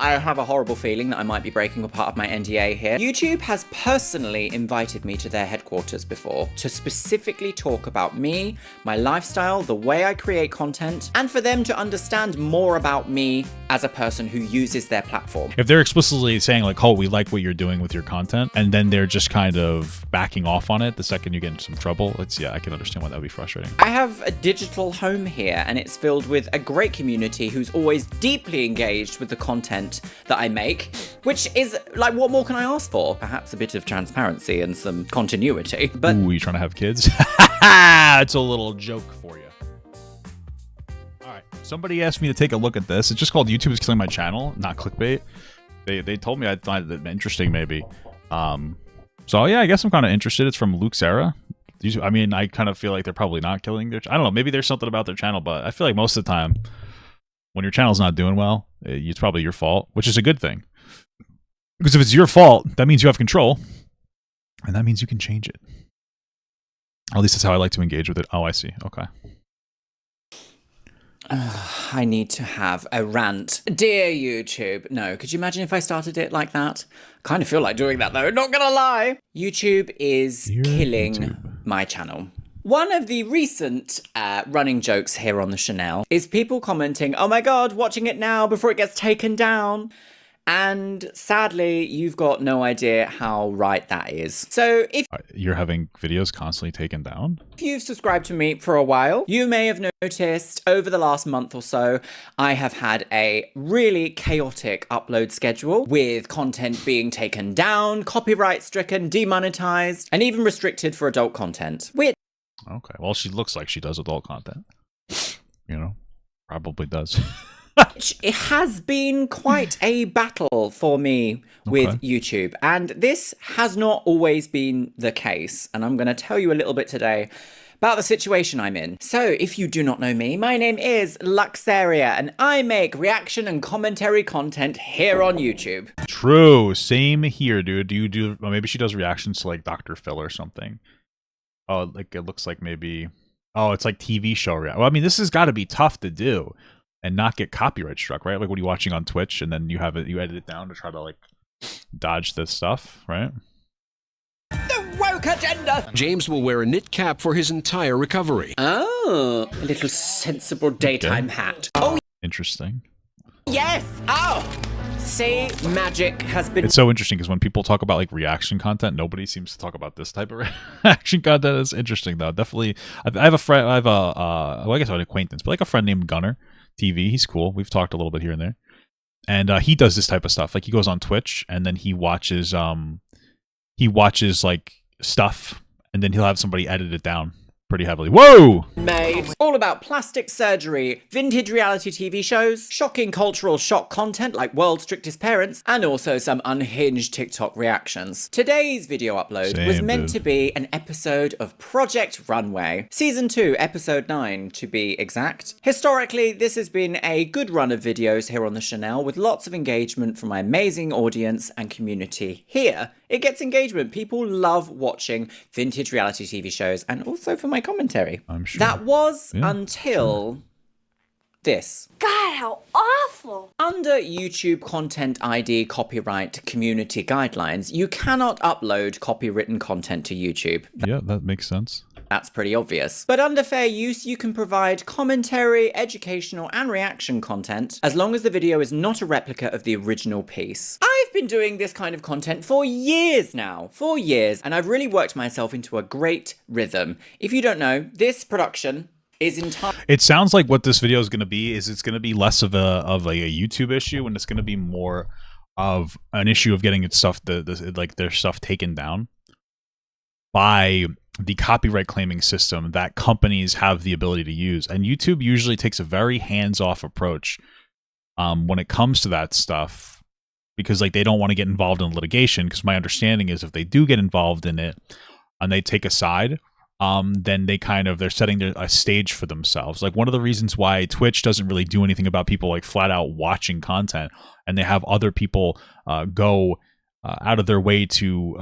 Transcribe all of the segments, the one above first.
I have a horrible feeling that I might be breaking a part of my NDA here. YouTube has personally invited me to their headquarters before to specifically talk about me, my lifestyle, the way I create content, and for them to understand more about me as a person who uses their platform. If they're explicitly saying like, oh, we like what you're doing with your content, and then they're just kind of backing off on it the second you get into some trouble, yeah, I can understand why that would be frustrating. I have a digital home here, and it's filled with a great community who's always deeply engaged with the content that I make, which is like, what more can I ask for? Perhaps a bit of transparency and some continuity. But ooh, you trying to have kids? It's a little joke for you. All right, somebody asked me to take a look at this. It's just called YouTube is Killing My Channel, not clickbait. They told me I'd find it interesting, maybe. So yeah, I guess I'm kind of interested. It's from Luxeria. I mean, I kind of feel like they're probably not killing their... I don't know, maybe there's something about their channel, but I feel like most of the time, when your channel's not doing well, it's probably your fault, which is a good thing. Because if it's your fault, that means you have control, and that means you can change it. At least that's how I like to engage with it. Oh, I see. Okay. I need to have a rant. Dear YouTube. No, could you imagine if I started it like that? Kind of feel like doing that though, not gonna lie. YouTube is killing my channel. One of the recent running jokes here on the Chanel is people commenting, oh my god, watching it now before it gets taken down. And sadly, you've got no idea how right that is. So if you're having videos constantly taken down, if you've subscribed to me for a while, you may have noticed over the last month or so, I have had a really chaotic upload schedule with content being taken down, copyright stricken, demonetized, and even restricted for adult content. Okay, well, she looks like she does adult content. You know, probably does. It has been quite a battle for me with YouTube, and this has not always been the case, and I'm going to tell you a little bit today about the situation I'm in. So, if you do not know me, my name is Luxeria, and I make reaction and commentary content here on YouTube. True, same here, dude. Do you do, well, maybe she does reactions to like Dr. Phil or something. Oh, like it looks like maybe, oh, it's like TV show reaction. Well, I mean, this has got to be tough to do and not get copyright struck, right? Like when you're watching on Twitch and then you have it, you edit it down to try to like dodge this stuff, right? The woke agenda! James will wear a knit cap for his entire recovery. Oh, a little sensible daytime hat. Oh, interesting. Yes! Oh! See, magic has been... It's so interesting because when people talk about like reaction content, nobody seems to talk about this type of reaction content. It's interesting though. Definitely, I have a friend, I have a, well, I guess I have an acquaintance, but like a friend named Gunner TV. He's cool. We've talked a little bit here and there. And he does this type of stuff. Like he goes on Twitch and then he watches like stuff and then he'll have somebody edit it down pretty heavily. Whoa! Made all about plastic surgery, vintage reality TV shows, shocking cultural shock content like World's Strictest Parents, and also some unhinged TikTok reactions. Today's video upload was meant to be an episode of Project Runway, Season 2, Episode 9 to be exact. Historically, this has been a good run of videos here on the Chanel with lots of engagement from my amazing audience and community here. It gets engagement. People love watching vintage reality TV shows and also for my commentary. I'm sure. That was until this. God, how awful! Under YouTube Content ID copyright community guidelines, you cannot upload copywritten content to YouTube. Yeah, that makes sense. That's pretty obvious. But under fair use, you can provide commentary, educational, and reaction content as long as the video is not a replica of the original piece. I've been doing this kind of content for years now. 4 years, and I've really worked myself into a great rhythm. If you don't know, this production is entirely... It sounds like what this video is going to be is it's going to be less of a YouTube issue, and it's going to be more of an issue of getting its stuff, like their stuff taken down by the copyright claiming system that companies have the ability to use. And YouTube usually takes a very hands-off approach when it comes to that stuff, because like they don't want to get involved in litigation, because my understanding is if they do get involved in it and they take a side, then they're setting a stage for themselves. Like one of the reasons why Twitch doesn't really do anything about people like flat out watching content, and they have other people go out of their way to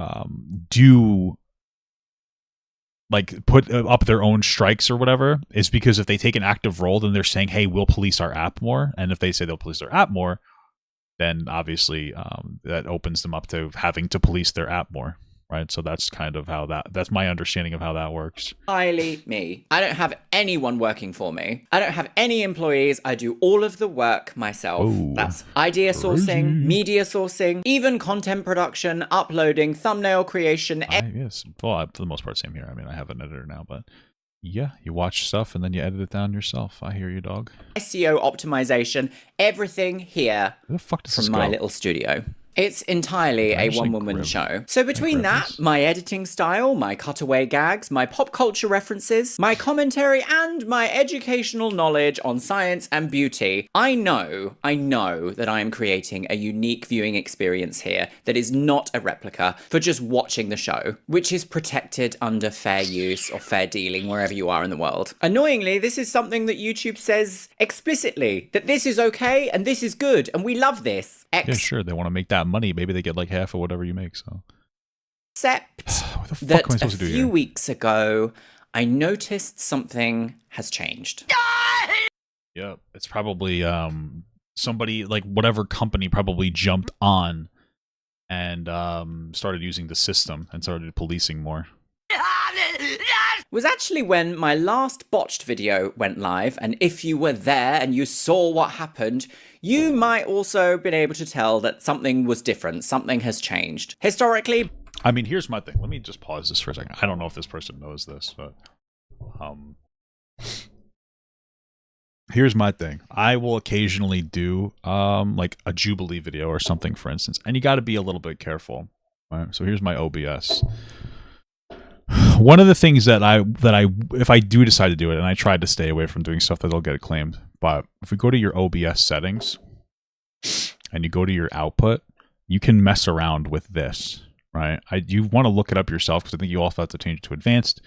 put up their own strikes or whatever, is because if they take an active role, then they're saying, hey, we'll police our app more. And if they say they'll police their app more, then obviously that opens them up to having to police their app more, right? So that's kind of how that's my understanding of how that works. Entirely me. I don't have anyone working for me. I don't have any employees. I do all of the work myself. Ooh, That's idea sourcing, media sourcing, even content production, uploading, thumbnail creation. Yes, well, for the most part, same here. I mean, I have an editor now, but yeah, you watch stuff and then you edit it down yourself. I hear you, dog. SEO optimization, everything here Where the fuck does this from my go? little studio. It's entirely a one-woman show. So between that, my editing style, my cutaway gags, my pop culture references, my commentary, and my educational knowledge on science and beauty, I know that I am creating a unique viewing experience here that is not a replica for just watching the show, which is protected under fair use or fair dealing wherever you are in the world. Annoyingly, this is something that YouTube says explicitly, that this is okay and this is good and we love this. Yeah, sure. They want to make that money. Maybe they get like half of whatever you make. So, except what the fuck that am I supposed a to do few here? weeks ago, I noticed something has changed. Yep, it's probably somebody, like whatever company probably jumped on and started using the system and started policing more. Was actually when my last botched video went live, and if you were there and you saw what happened, you might also been able to tell that something was different, something has changed. Historically, I mean, here's my thing. Let me just pause this for a second. I don't know if this person knows this, but here's my thing. I will occasionally do like a Jubilee video or something, for instance, and you got to be a little bit careful. Right? So here's my OBS. One of the things that I if I do decide to do it, and I tried to stay away from doing stuff that'll get it claimed, but if we go to your OBS settings and you go to your output, you can mess around with this, right? You want to look it up yourself because I think you also have to change it to advanced.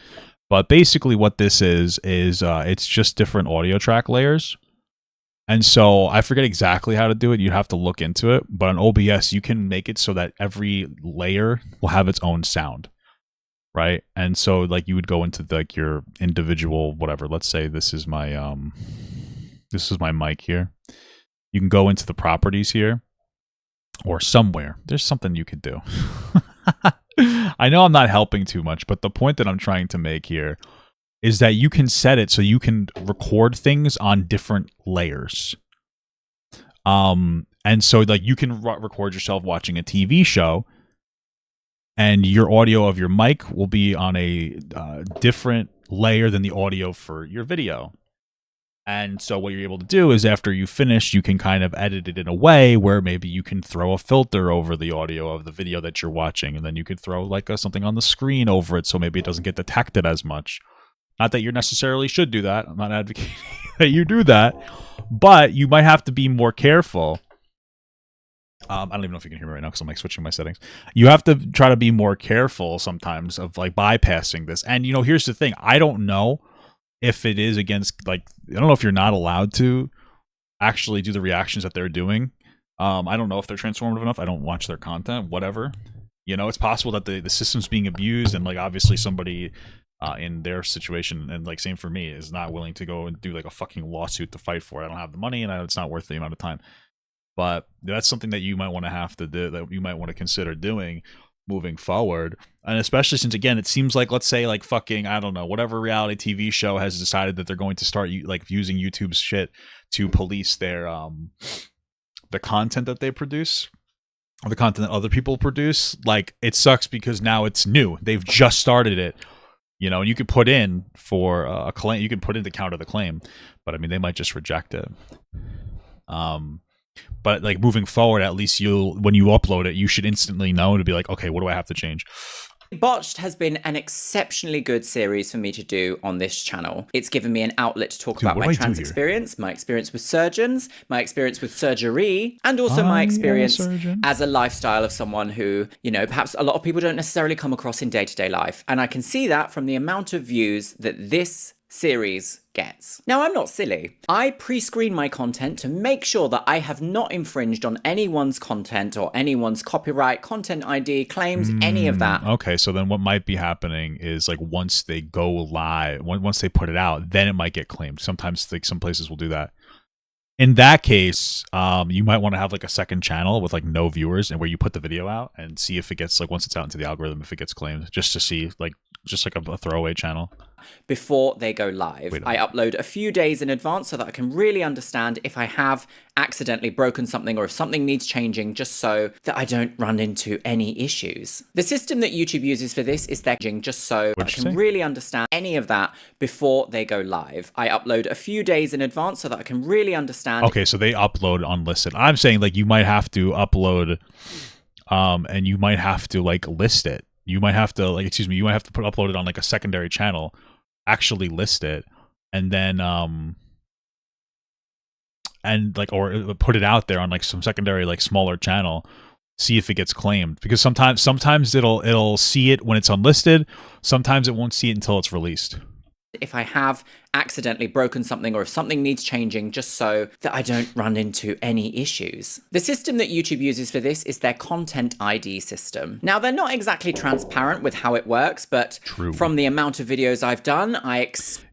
But basically what this is it's just different audio track layers. And so I forget exactly how to do it. You have to look into it. But on OBS, you can make it so that every layer will have its own sound. Right, and so like you would go into like your individual whatever. Let's say this is my mic here. You can go into the properties here, or somewhere. There's something you could do. I know I'm not helping too much, but the point that I'm trying to make here is that you can set it so you can record things on different layers. And so like you can record yourself watching a TV show. And your audio of your mic will be on a different layer than the audio for your video. And so what you're able to do is after you finish, you can kind of edit it in a way where maybe you can throw a filter over the audio of the video that you're watching. And then you could throw like something on the screen over it so maybe it doesn't get detected as much. Not that you necessarily should do that. I'm not advocating that you do that. But you might have to be more careful. I don't even know if you can hear me right now because I'm like switching my settings. You have to try to be more careful sometimes of like bypassing this. And you know, here's the thing. I don't know if it is against like, I don't know if you're not allowed to actually do the reactions that they're doing. I don't know if they're transformative enough. I don't watch their content, whatever. You know, it's possible that the system's being abused and like obviously somebody in their situation, and like same for me, is not willing to go and do like a fucking lawsuit to fight for it. I don't have the money and it's not worth the amount of time. But that's something that you might want to have to do, that you might want to consider doing moving forward. And especially since, again, it seems like, let's say, like fucking, I don't know, whatever reality TV show has decided that they're going to start like using YouTube's shit to police their the content that they produce, or the content that other people produce. Like, it sucks because now it's new. They've just started it. You know, and you could put in for a claim, you can put in to counter the claim, but I mean, they might just reject it. But like moving forward, at least when you upload it, you should instantly know to be like, okay, what do I have to change? Botched has been an exceptionally good series for me to do on this channel. It's given me an outlet to talk about my trans experience, my experience with surgeons, my experience with surgery, and also my experience as a lifestyle of someone who, you know, perhaps a lot of people don't necessarily come across in day-to-day life. And I can see that from the amount of views that this series gets. Now, I'm not silly. I pre-screen my content to make sure that I have not infringed on anyone's content or anyone's copyright, content ID, claims, any of that. Okay, so then what might be happening is like once they go live, once they put it out, then it might get claimed. Sometimes like some places will do that. In that case, you might want to have like a second channel with like no viewers and where you put the video out and see if it gets like once it's out into the algorithm, if it gets claimed, just to see like just like a throwaway channel. Before they go live, I upload a few days in advance so that I can really understand if I have accidentally broken something or if something needs changing, just so that I don't run into any issues. The system that YouTube uses for this is their just so I can really understand any of that before they go live. I upload a few days in advance so that I can really understand. Okay, so they upload unlisted. I'm saying like you might have to upload and you might have to like list it. You might have to like, excuse me, you might have to upload it on like a secondary channel, actually list it, and then and like or put it out there on like some secondary like smaller channel, see if it gets claimed, because sometimes it'll see it when it's unlisted, sometimes it won't see it until it's released. If I have accidentally broken something or if something needs changing, just so that I don't run into any issues. The system that YouTube uses for this is their Content ID system. Now, they're not exactly transparent with how it works, but from the amount of videos I've done,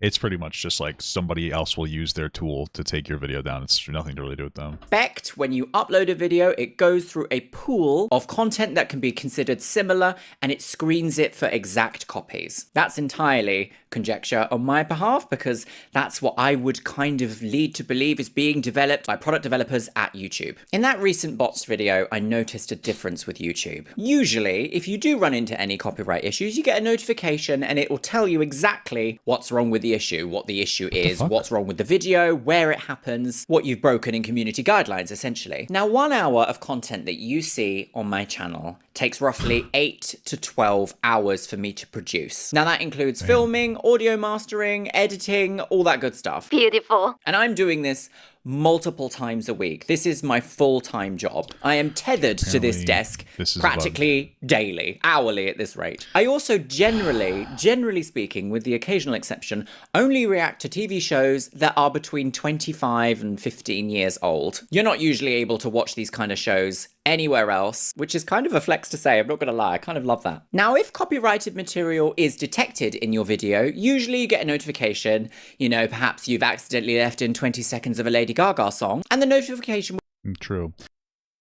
it's pretty much just like somebody else will use their tool to take your video down. It's nothing to really do with them. Expect when you upload a video, it goes through a pool of content that can be considered similar, and it screens it for exact copies. That's entirely conjecture on my behalf, because that's what I would kind of lead to believe is being developed by product developers at YouTube. In that recent bots video, I noticed a difference with YouTube. Usually, if you do run into any copyright issues, you get a notification and it will tell you exactly what's wrong with the issue, what the issue is, what's wrong with the video, where it happens, what you've broken in community guidelines, essentially. Now, 1 hour of content that you see on my channel takes roughly 8 to 12 hours for me to produce. Now, that includes filming, audio mastering, editing, all that good stuff. Beautiful. And I'm doing this multiple times a week. This is my full-time job. I am tethered to this desk practically daily, hourly at this rate. I also generally speaking, with the occasional exception, only react to TV shows that are between 25 and 15 years old. You're not usually able to watch these kind of shows anywhere else, which is kind of a flex to say, I'm not gonna lie, I kind of love that. Now, if copyrighted material is detected in your video, usually you get a notification, you know, perhaps you've accidentally left in 20 seconds of a Lady Gaga song, and the notification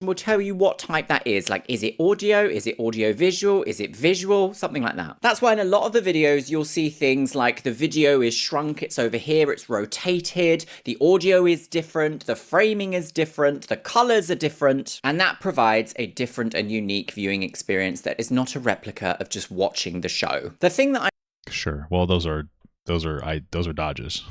will tell you what type that is. Like, is it audio? Is it audio visual? Is it visual? Something like that. That's why in a lot of the videos, you'll see things like the video is shrunk, it's over here, it's rotated, the audio is different, the framing is different, the colors are different, and that provides a different and unique viewing experience that is not a replica of just watching the show. The thing that well, those are dodges.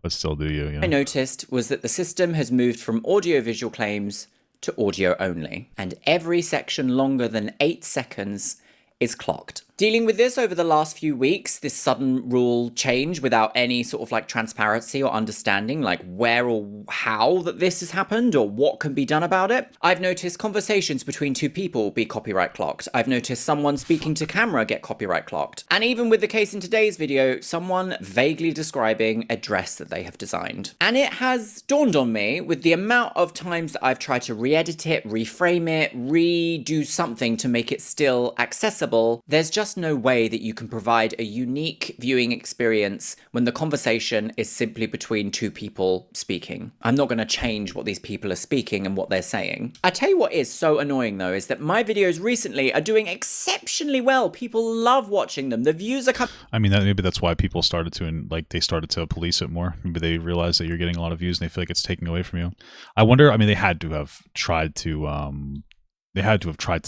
But still do you know? I noticed was that the system has moved from audio-visual claims to audio only, and every section longer than 8 seconds is clocked. Dealing with this over the last few weeks, this sudden rule change without any sort of like transparency or understanding, like where or how that this has happened or what can be done about it. I've noticed conversations between two people be copyright clocked. I've noticed someone speaking to camera get copyright clocked. And even with the case in today's video, someone vaguely describing a dress that they have designed. And it has dawned on me, with the amount of times that I've tried to re-edit it, reframe it, redo something to make it still accessible, there's just no way that you can provide a unique viewing experience when the conversation is simply between two people speaking. I'm not going to change what these people are speaking and what they're saying. I tell you what is so annoying though, is that my videos recently are doing exceptionally well. People love watching them. The views are coming. I mean, maybe that's why people started to police it more. Maybe they realize that you're getting a lot of views and they feel like it's taking away from you. I wonder, I mean, they had to have tried to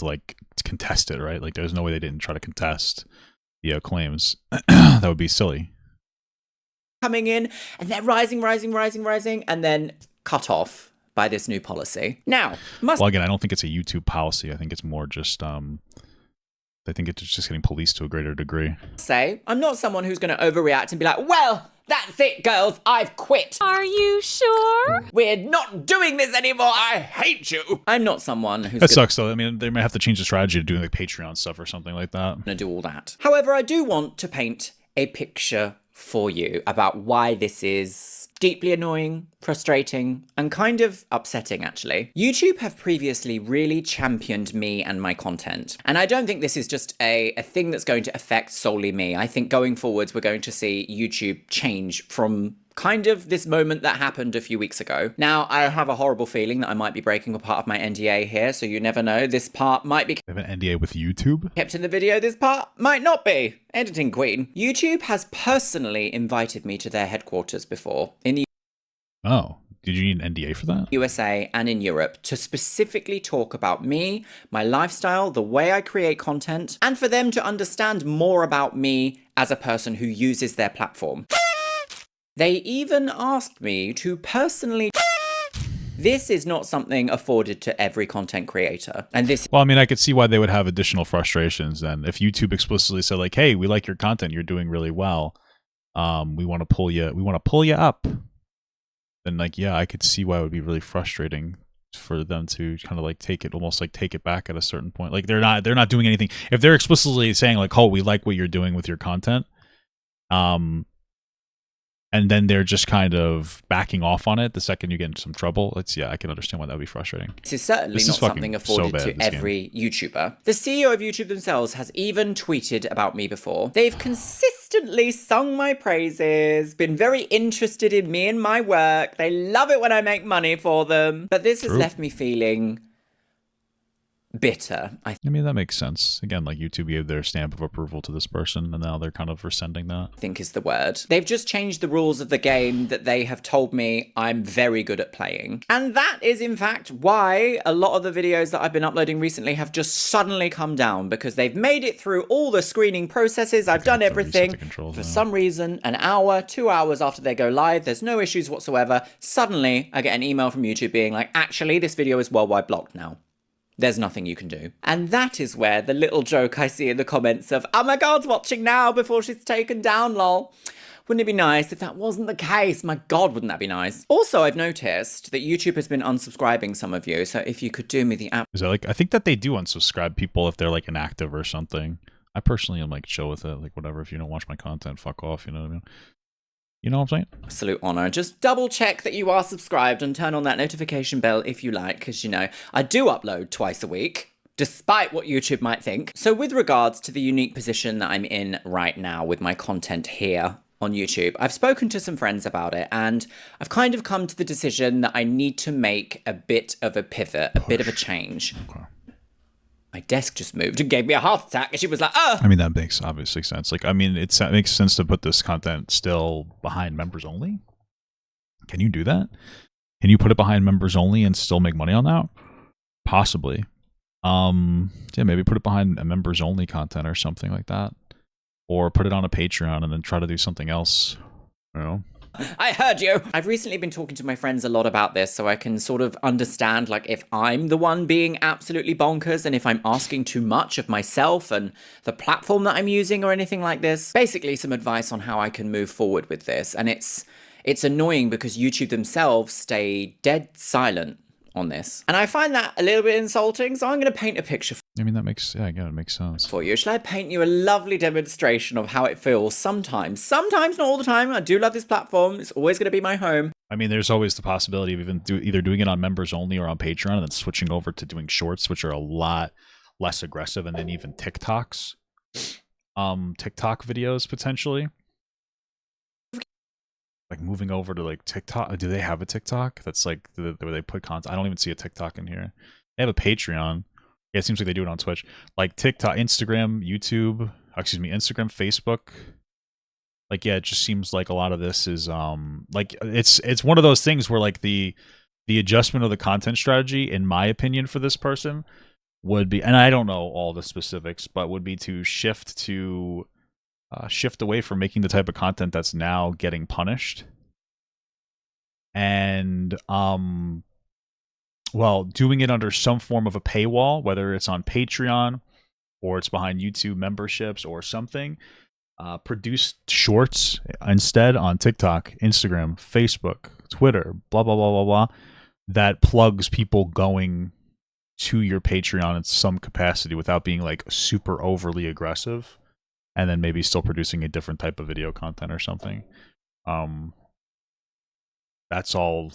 like contest it, right? Like there's no way they didn't try to contest the claims. That would be silly. Coming in and they're rising, and then cut off by this new policy. Now, well, again, I don't think it's a YouTube policy. I think it's more just I think it's just getting policed to a greater degree. I'm not someone who's going to overreact and be like, well, that's it, girls, I've quit. Are you sure? We're not doing this anymore. I hate you. I'm not someone who's That sucks, though. I mean, they might have to change the strategy to doing like Patreon stuff or something like that. Gonna do all that. However, I do want to paint a picture for you about why this is deeply annoying, frustrating, and kind of upsetting, actually. YouTube have previously really championed me and my content. And I don't think this is just a thing that's going to affect solely me. I think going forwards, we're going to see YouTube change from kind of this moment that happened a few weeks ago. Now, I have a horrible feeling that I might be breaking a part of my NDA here, so you never know. This part might be They have an NDA with YouTube? kept in the video, this part might not be. Editing queen. YouTube has personally invited me to their headquarters before, in the Oh, did you need an NDA for that? USA and in Europe, to specifically talk about me, my lifestyle, the way I create content, and for them to understand more about me as a person who uses their platform. They even asked me to personally... This is not something afforded to every content creator. And this... Well, I mean, I could see why they would have additional frustrations then. If YouTube explicitly said like, hey, we like your content, you're doing really well. We want to pull you up. Then like, yeah, I could see why it would be really frustrating for them to kind of like take it back at a certain point. Like they're not doing anything. If they're explicitly saying like, oh, we like what you're doing with your content, and then they're just kind of backing off on it the second you get into some trouble. I can understand why that would be frustrating. This is certainly not something afforded to every YouTuber. The CEO of YouTube themselves has even tweeted about me before. They've consistently sung my praises, been very interested in me and my work. They love it when I make money for them. But this has left me feeling bitter. I mean, that makes sense. Again, like YouTube gave their stamp of approval to this person, and now they're kind of rescinding that. think is the word. They've just changed the rules of the game that they have told me I'm very good at playing. And that is in fact why a lot of the videos that I've been uploading recently have just suddenly come down, because they've made it through all the screening processes. I've done everything. For some reason, an hour, 2 hours after they go live, there's no issues whatsoever. Suddenly, I get an email from YouTube being like, actually, this video is worldwide blocked now. There's nothing you can do. And that is where the little joke I see in the comments of, oh my god's watching now before she's taken down, lol. Wouldn't it be nice if that wasn't the case? My god, wouldn't that be nice? Also, I've noticed that YouTube has been unsubscribing some of you, so if you could do me the app. Is that like, I think that they do unsubscribe people if they're like inactive or something. I personally am like chill with it, like whatever, if you don't watch my content, fuck off, you know what I mean? You know what I'm saying? Absolute honor. Just double check that you are subscribed and turn on that notification bell if you like, because, you know, I do upload twice a week, despite what YouTube might think. So with regards to the unique position that I'm in right now with my content here on YouTube, I've spoken to some friends about it, and I've kind of come to the decision that I need to make a bit of a pivot, a bit of a change. Okay. My desk just moved and gave me a heart attack, and she was like, oh! I mean, that makes obviously sense. Like, I mean, it makes sense to put this content still behind members only. Can you do that? Can you put it behind members only and still make money on that? Possibly. Yeah, maybe put it behind a members only content or something like that. Or put it on a Patreon and then try to do something else. You know? I heard you! I've recently been talking to my friends a lot about this, so I can sort of understand, like, if I'm the one being absolutely bonkers and if I'm asking too much of myself and the platform that I'm using or anything like this. Basically, some advice on how I can move forward with this. And it's annoying because YouTube themselves stay dead silent on this. And I find that a little bit insulting, so I'm going to paint a picture I mean, that makes, yeah, again, it makes sense. for you. Shall I paint you a lovely demonstration of how it feels sometimes? Sometimes, not all the time. I do love this platform. It's always going to be my home. I mean, there's always the possibility of either doing it on members only or on Patreon and then switching over to doing shorts, which are a lot less aggressive, and then even TikToks. TikTok videos, potentially. Like moving over to like TikTok. Do they have a TikTok? That's like where they put content. I don't even see a TikTok in here. They have a Patreon. Yeah, it seems like they do it on Twitch. Like TikTok, Instagram, YouTube, Instagram, Facebook. Like, yeah, it just seems like a lot of this is like it's one of those things where like the adjustment of the content strategy, in my opinion, for this person would be, and I don't know all the specifics, but would be to shift away from making the type of content that's now getting punished, and well, doing it under some form of a paywall, whether it's on Patreon or it's behind YouTube memberships or something. Produce shorts instead on TikTok, Instagram, Facebook, Twitter, blah, blah, blah, blah, blah, that plugs people going to your Patreon in some capacity without being like super overly aggressive, and then maybe still producing a different type of video content or something. That's all.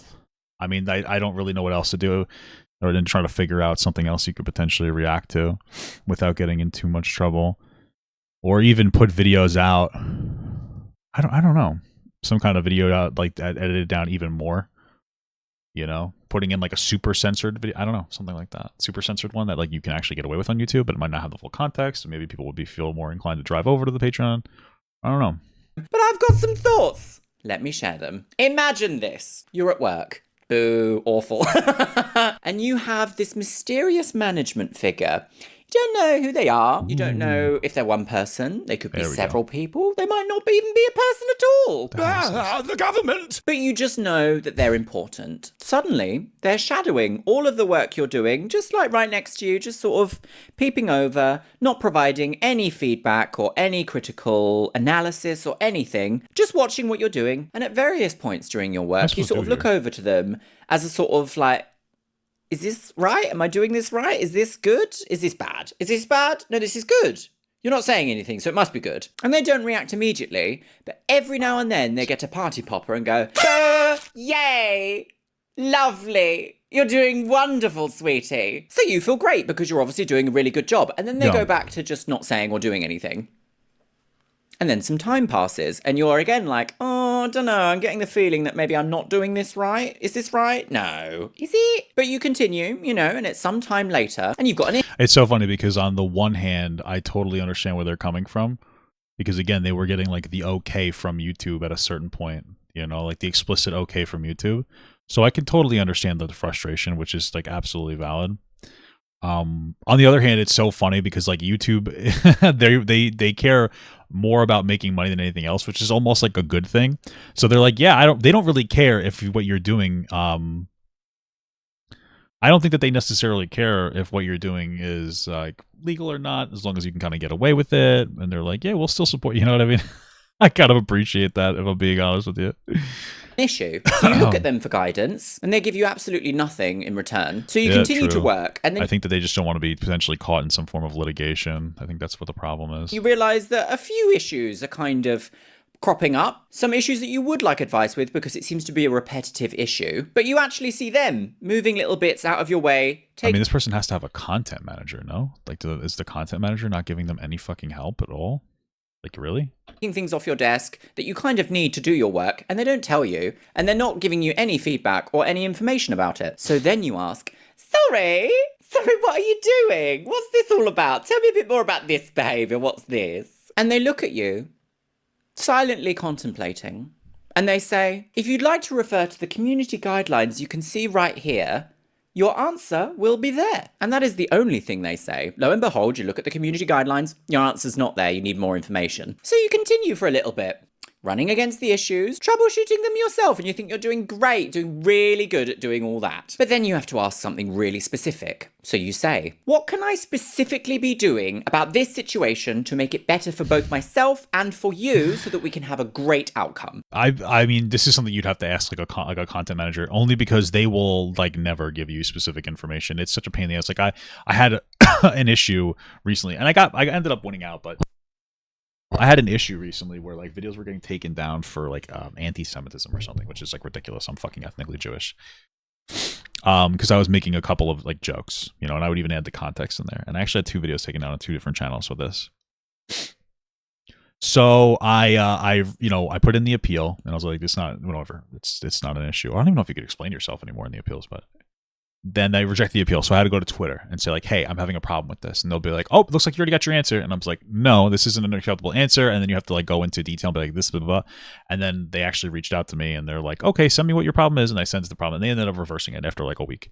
I mean, I don't really know what else to do, or then try to figure out something else you could potentially react to without getting in too much trouble, or even put videos out. I don't know. some kind of video out, like edited down even more. You know, putting in like a super censored video. I don't know, something like that. Super censored one that like you can actually get away with on YouTube, but it might not have the full context. And maybe people would feel more inclined to drive over to the Patreon. I don't know. But I've got some thoughts. Let me share them. Imagine this. You're at work. Boo, awful. And you have this mysterious management figure. You don't know who they are. You don't know if they're one person. They could be several people. They might not even be a person at all. The government! But you just know that they're important. Suddenly, they're shadowing all of the work you're doing, just like right next to you, just sort of peeping over, not providing any feedback or any critical analysis or anything, just watching what you're doing. And at various points during your work, you sort of look over to them as a sort of like, is this right? Am I doing this right? Is this good? Is this bad? Is this bad? No, this is good. You're not saying anything, so it must be good. And they don't react immediately, but every now and then they get a party popper and go, yay, lovely. You're doing wonderful, sweetie. So you feel great because you're obviously doing a really good job. And then they go back to just not saying or doing anything. And then some time passes and you're again like, oh, I don't know. I'm getting the feeling that maybe I'm not doing this right. Is this right? No. Is it? But you continue, you know, and it's some time later and you've got an... It's so funny because on the one hand, I totally understand where they're coming from. Because again, they were getting like the okay from YouTube at a certain point, you know, like the explicit okay from YouTube. So I can totally understand the frustration, which is like absolutely valid. On the other hand, it's so funny because like YouTube, they care more about making money than anything else, which is almost like a good thing. So they're like, yeah, they don't really care if what you're doing. I don't think that they necessarily care if what you're doing is like legal or not, as long as you can kind of get away with it. And they're like, yeah, we'll still support. You know what I mean? I kind of appreciate that, if I'm being honest with you. Issue. So you look at them for guidance and they give you absolutely nothing in return. So you continue to work. And then I think that they just don't want to be potentially caught in some form of litigation. I think that's what the problem is. You realize that a few issues are kind of cropping up. Some issues that you would like advice with because it seems to be a repetitive issue. But you actually see them moving little bits out of your way. I mean, this person has to have a content manager, no? Like, is the content manager not giving them any fucking help at all? Like, really? Taking things off your desk that you kind of need to do your work, and they don't tell you, and they're not giving you any feedback or any information about it. So then you ask, sorry, what are you doing? What's this all about? Tell me a bit more about this behaviour. What's this? And they look at you, silently contemplating, and they say, if you'd like to refer to the community guidelines you can see right here, your answer will be there. And that is the only thing they say. Lo and behold, you look at the community guidelines, your answer's not there, you need more information. So you continue for a little bit, running against the issues, troubleshooting them yourself, and you think you're doing great, doing really good at doing all that. But then you have to ask something really specific. So you say, what can I specifically be doing about this situation to make it better for both myself and for you so that we can have a great outcome? I mean, this is something you'd have to ask like a content manager, only because they will like never give you specific information. It's such a pain in the ass. Like I had an issue recently, and I ended up winning out, but I had an issue recently where like videos were getting taken down for like anti-Semitism or something, which is like ridiculous. I'm fucking ethnically Jewish. Because I was making a couple of like jokes, you know, and I would even add the context in there. And I actually had 2 videos taken down on 2 different channels for this. So I put in the appeal, and I was like, it's not whatever. It's not an issue. I don't even know if you could explain yourself anymore in the appeals, but then they reject the appeal. So I had to go to Twitter and say like, hey, I'm having a problem with this. And they'll be like, oh, it looks like you already got your answer. And I'm like, no, this isn't an acceptable answer. And then you have to like go into detail and be like this, blah, blah, blah. And then they actually reached out to me and they're like, okay, send me what your problem is. And I sent the problem. And they ended up reversing it after like a week.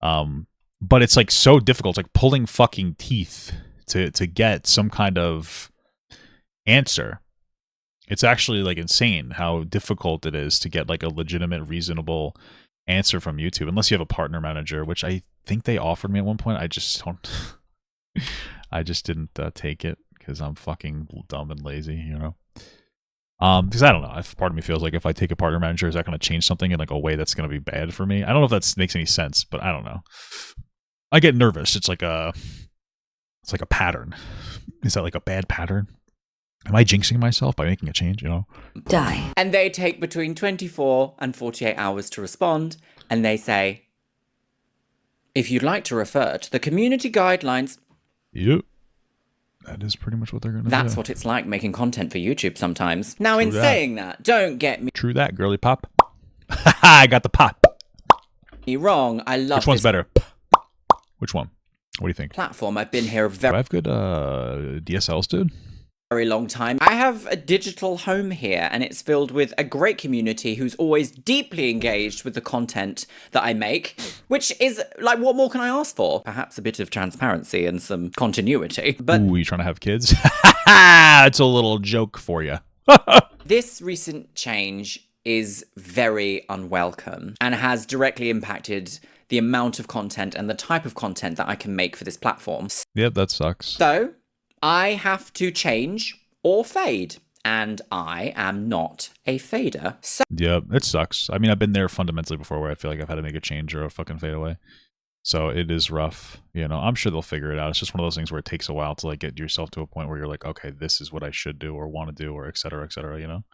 But it's like so difficult. It's like pulling fucking teeth to get some kind of answer. It's actually like insane how difficult it is to get like a legitimate, reasonable answer from YouTube, unless you have a partner manager, which I think they offered me at one point. I just didn't take it because I'm fucking dumb and lazy, you know. Because I don't know, if part of me feels like if I take a partner manager, is that going to change something in like a way that's going to be bad for me? I don't know if that makes any sense, but I don't know. I get nervous. It's like a pattern. Is that like a bad pattern? Am I jinxing myself by making a change, you know? Die. And they take between 24 and 48 hours to respond, and they say, if you'd like to refer to the community guidelines... Yep. That is pretty much what they're going to do. That's what it's like making content for YouTube sometimes. Now, True in that. saying that, don't get me True that, girly pop. I got the pop. wrong. I love Which one's this better? Which one? What do you think? platform. I've been here a Do I have good DSLs, dude? very long time. I have a digital home here, and it's filled with a great community who's always deeply engaged with the content that I make, which is like, what more can I ask for? Perhaps a bit of transparency and some continuity. But Ooh, you trying to have kids? It's a little joke for you. this recent change is very unwelcome and has directly impacted the amount of content and the type of content that I can make for this platform. Yep, that sucks. So I have to change or fade, and I am not a fader. So Yep, it sucks. I mean, I've been there fundamentally before where I feel like I've had to make a change or a fucking fade away. So it is rough. You know, I'm sure they'll figure it out. It's just one of those things where it takes a while to like get yourself to a point where you're like, okay, this is what I should do or want to do or et cetera, you know?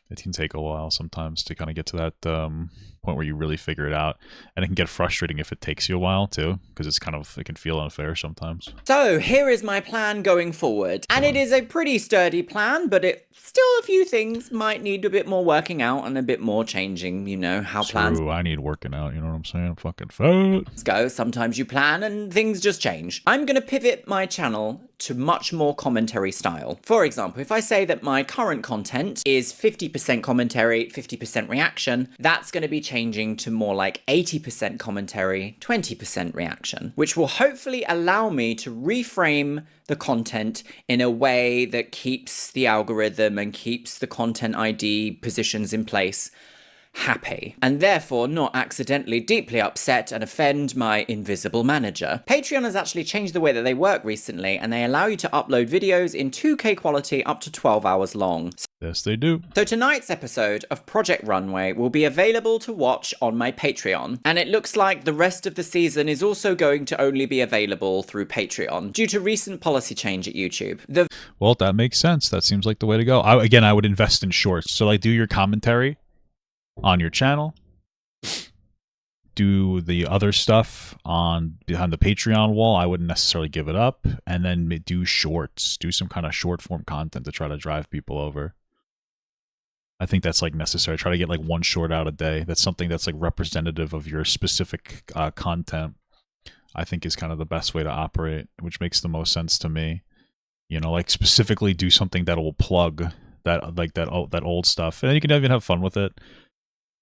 It can take a while sometimes to kind of get to that point where you really figure it out. And it can get frustrating if it takes you a while too, because it's kind of, it can feel unfair sometimes. So here is my plan going forward. And it is a pretty sturdy plan, but it still a few things might need a bit more working out and a bit more changing, you know, how plans True, I need working out, you know what I'm saying? I'm fucking fat. go. Sometimes you plan and things just change. I'm going to pivot my channel to much more commentary style. For example, if I say that my current content is 50% commentary, 50% reaction, that's going to be changing to more like 80% commentary, 20% reaction, which will hopefully allow me to reframe the content in a way that keeps the algorithm and keeps the content ID positions in place happy, and therefore not accidentally deeply upset and offend my invisible manager. Patreon has actually changed the way that they work recently, and they allow you to upload videos in 2K quality up to 12 hours long. Yes, they do. So tonight's episode of Project Runway will be available to watch on my Patreon, and it looks like the rest of the season is also going to only be available through Patreon due to recent policy change at YouTube. Well, that makes sense. That seems like the way to go. I would invest in shorts. So like do your commentary on your channel, do the other stuff on behind the Patreon wall. I wouldn't necessarily give it up, and then do shorts, do some kind of short form content to try to drive people over. I think that's like necessary. Try to get like one short out a day. That's something that's like representative of your specific content. I think is kind of the best way to operate, which makes the most sense to me. You know, like specifically do something that will plug that like that old stuff, and you can even have fun with it.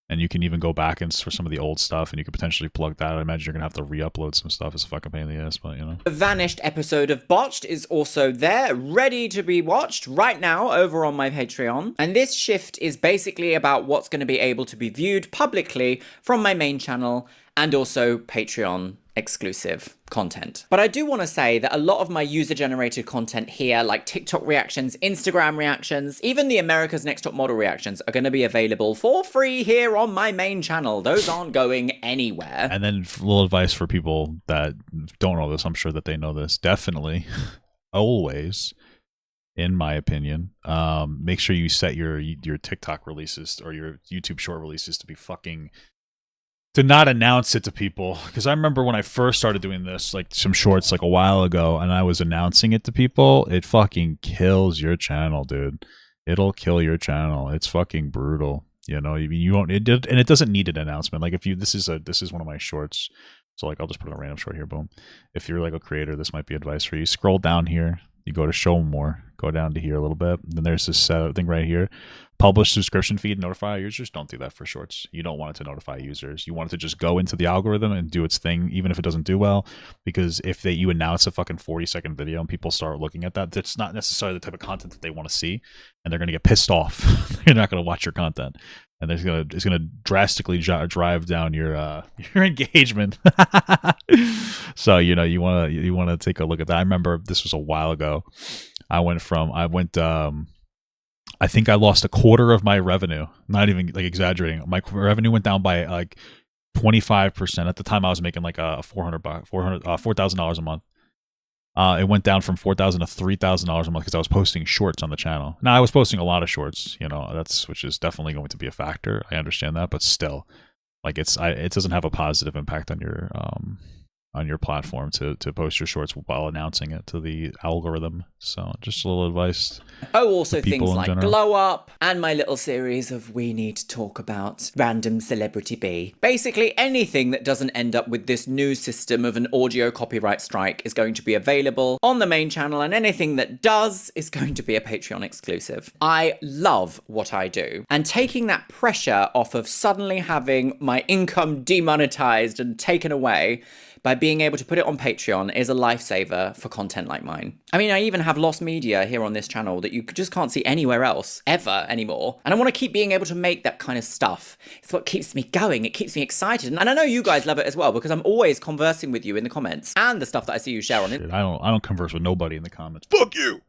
And you can even go back and for some of the old stuff, and you could potentially plug that. I imagine you're gonna have to re-upload some stuff. It's a fucking pain in the ass, but you know. The vanished episode of Botched is also there, ready to be watched right now over on my Patreon. And this shift is basically about what's going to be able to be viewed publicly from my main channel and also Patreon exclusive content. But I do want to say that a lot of my user-generated content here, like TikTok reactions, Instagram reactions, even the America's Next Top Model reactions, are going to be available for free here on my main channel. Those aren't going anywhere. And then a little advice for people that don't know this. I'm sure that they know this. Definitely, always, in my opinion, make sure you set your TikTok releases or your YouTube short releases to be fucking... to not announce it to people, because I remember when I first started doing this, like some shorts like a while ago, and I was announcing it to people, it fucking kills your channel, dude. It'll kill your channel. It's fucking brutal. You know, you won't, and it doesn't need an announcement. Like if you, this is one of my shorts, so like I'll just put in a random short here, boom. If you're like a creator, this might be advice for you. Scroll down here, you go to show more, go down to here a little bit, then there's this thing right here. Publish subscription feed, notify users. Don't do that for shorts. You don't want it to notify users. You want it to just go into the algorithm and do its thing, even if it doesn't do well. Because if you announce a fucking 40-second video and people start looking at that, that's not necessarily the type of content that they want to see, and they're gonna get pissed off. They're not gonna watch your content, and it's gonna drastically drive down your engagement. So you know you wanna take a look at that. I remember this was a while ago. I think I lost a quarter of my revenue. Not even like exaggerating. My revenue went down by like 25%. At the time, I was making like $4,000 a month. It went down from $4,000 to $3,000 a month because I was posting shorts on the channel. Now I was posting a lot of shorts, you know, which is definitely going to be a factor. I understand that, but still, like it doesn't have a positive impact on your on your platform to post your shorts while announcing it to the algorithm. So just a little advice. Oh, also things people in like general. Glow Up and my little series of We Need to Talk About Random Celebrity B. Basically anything that doesn't end up with this new system of an audio copyright strike is going to be available on the main channel, and anything that does is going to be a Patreon exclusive. I love what I do, and taking that pressure off of suddenly having my income demonetized and taken away by being able to put it on Patreon is a lifesaver for content like mine. I mean, I even have lost media here on this channel that you just can't see anywhere else, ever, anymore. And I want to keep being able to make that kind of stuff. It's what keeps me going. It keeps me excited. And I know you guys love it as well, because I'm always conversing with you in the comments and the stuff that I see you share on it. Shit, I don't converse with nobody in the comments. Fuck you!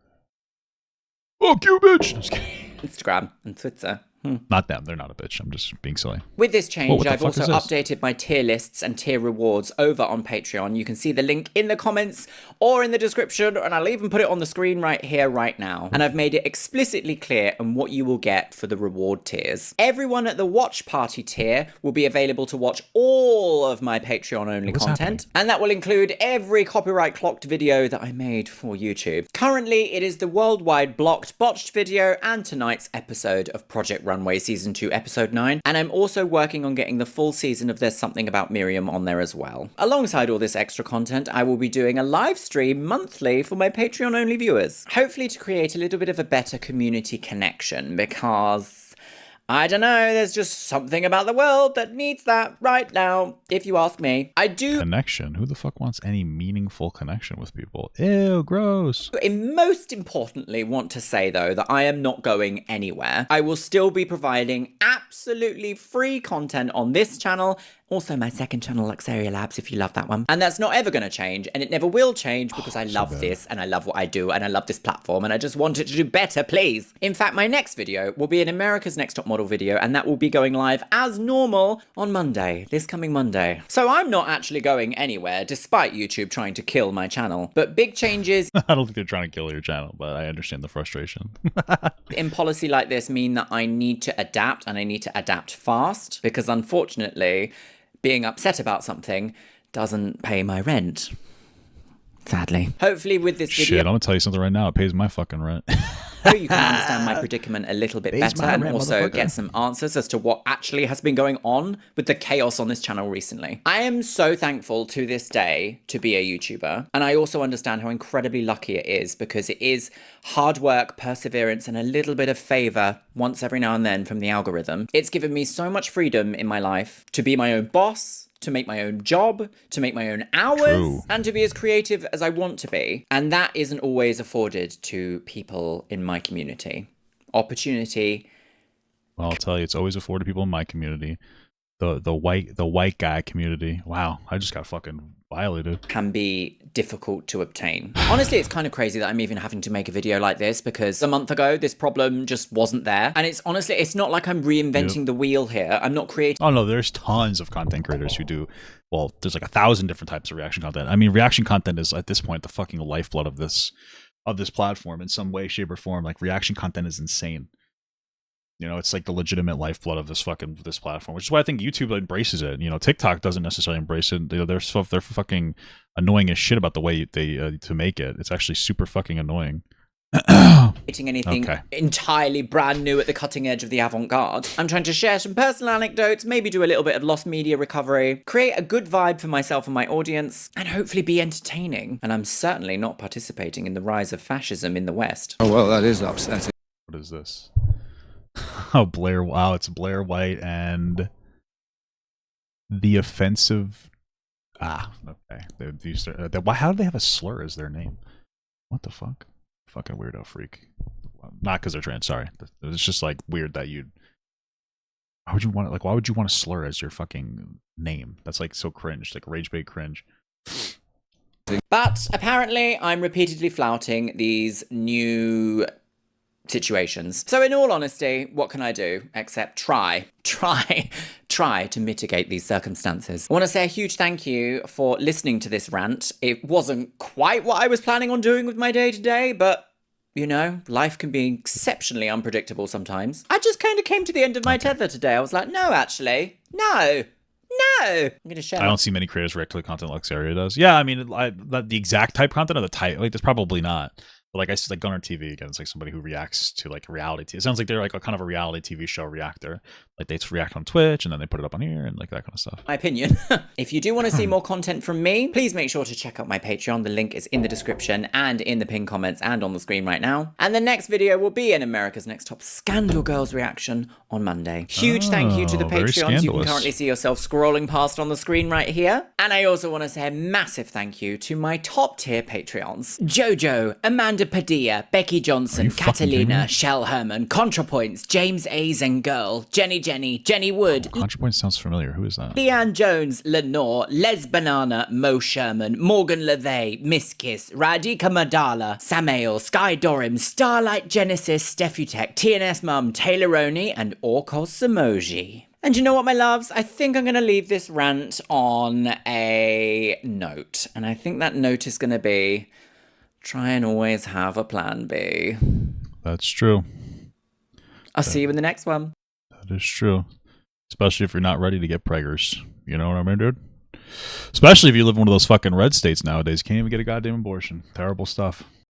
Fuck you, bitch! Just kidding. Instagram and Twitter. Not them. They're not a bitch. I'm just being silly. With this change, what the I've fuck also is this? updated my tier lists and tier rewards over on Patreon. You can see the link in the comments or in the description, and I'll even put it on the screen right here, right now. And I've made it explicitly clear on what you will get for the reward tiers. Everyone at the watch party tier will be available to watch all of my Patreon-only What's content, and that will include every copyright-clocked video that I made for YouTube. Currently, it is the worldwide blocked botched video and tonight's episode of Project Runway Season 2 Episode 9, and I'm also working on getting the full season of There's Something About Miriam on there as well. Alongside all this extra content, I will be doing a live stream monthly for my Patreon-only viewers, hopefully to create a little bit of a better community connection, because I don't know, there's just something about the world that needs that right now, if you ask me. I do Connection? Who the fuck wants any meaningful connection with people? Ew, gross. most importantly want to say, though, that I am not going anywhere. I will still be providing absolutely free content on this channel, also my second channel, Luxeria Labs, if you love that one. And that's not ever going to change, and it never will change, because I love this, and I love what I do, and I love this platform, and I just want it to do better, please. In fact, my next video will be an America's Next Top Model video, and that will be going live as normal on Monday, this coming Monday. So I'm not actually going anywhere, despite YouTube trying to kill my channel. But big changes I don't think they're trying to kill your channel, but I understand the frustration. in policy like this mean that I need to adapt, and I need to adapt fast, because unfortunately, being upset about something doesn't pay my rent. Sadly. Hopefully with this Shit, video, I'm gonna tell you something right now. It pays my fucking rent. you can understand my predicament a little bit better, and also get some answers as to what actually has been going on with the chaos on this channel recently. I am so thankful to this day to be a YouTuber, and I also understand how incredibly lucky it is, because it is hard work, perseverance, and a little bit of favor once every now and then from the algorithm. It's given me so much freedom in my life to be my own boss, to make my own job, to make my own hours, True. and to be as creative as I want to be. And that isn't always afforded to people in my community. Opportunity. Well, I'll tell you, it's always afforded people in my community. The white guy community. Wow, I just got fucking violated. Can be difficult to obtain. Honestly, it's kind of crazy that I'm even having to make a video like this, because a month ago, this problem just wasn't there. And it's honestly, it's not like I'm reinventing the wheel here. I'm not creating. Oh no, there's tons of content creators who do. Well, there's like 1,000 different types of reaction content. I mean, reaction content is at this point the fucking lifeblood of this platform in some way, shape, or form. Like, reaction content is insane. You know, it's like the legitimate lifeblood of this platform, which is why I think YouTube embraces it. You know, TikTok doesn't necessarily embrace it. You know, they're fucking annoying as shit about the way they to make it. It's actually super fucking annoying. Anything Okay. entirely brand new at the cutting edge of the avant-garde. I'm trying to share some personal anecdotes, maybe do a little bit of lost media recovery, create a good vibe for myself and my audience, and hopefully be entertaining. And I'm certainly not participating in the rise of fascism in the West. Oh, well, that is upsetting. What is this? Oh, Blair. Wow, it's Blair White and the offensive. Ah, okay. How do they have a slur as their name? What the fuck? Fucking weirdo freak. Not because they're trans. Sorry, it's just like weird that you'd. Why would you want Why would you want a slur as your fucking name? That's like so cringe, like rage bait cringe. But apparently, I'm repeatedly flouting these new situations. So in all honesty, what can I do except try to mitigate these circumstances? I want to say a huge thank you for listening to this rant. It wasn't quite what I was planning on doing with my day-to-day, but you know, life can be exceptionally unpredictable sometimes. I just kind of came to the end of my tether today. I was like, no, actually, no, No! I'm going to share I don't see many creators react to the content Luxeria does. Yeah, I mean, the exact type content or the type, like, there's probably not. But like I said, like Gunner TV, again, it's like somebody who reacts to like reality TV. It sounds like they're like a kind of a reality TV show reactor. Like they react on Twitch and then they put it up on here and like that kind of stuff. my opinion. If you do want to see more content from me, please make sure to check out my Patreon. The link is in the description and in the pinned comments and on the screen right now. And the next video will be an America's Next Top Scandal Girls reaction on Monday. Huge thank you to the very Patreons. You can scandalous. currently see yourself scrolling past on the screen right here. And I also want to say a massive thank you to my top tier Patreons. Jojo, Amanda Padilla, Becky Johnson, Catalina, Shell Herman, ContraPoints, James A. Zengirl, Jenny Wood, ContraPoint sounds familiar. Who is that? Leanne Jones, Lenore, Les Banana, Mo Sherman, Morgan LeVay, Miss Kiss, Radhika Madala, Samael, Sky Dorim, Starlight Genesis, Stefutech, TNS Mum, Taylor Roney, and Orkos Samoji. And you know what, my loves? I think I'm going to leave this rant on a note. And I think that note is going to be, try and always have a plan B. That's true. I'll see you in the next one. That is true. Especially if you're not ready to get preggers. You know what I mean, dude? Especially if you live in one of those fucking red states nowadays. Can't even get a goddamn abortion. Terrible stuff.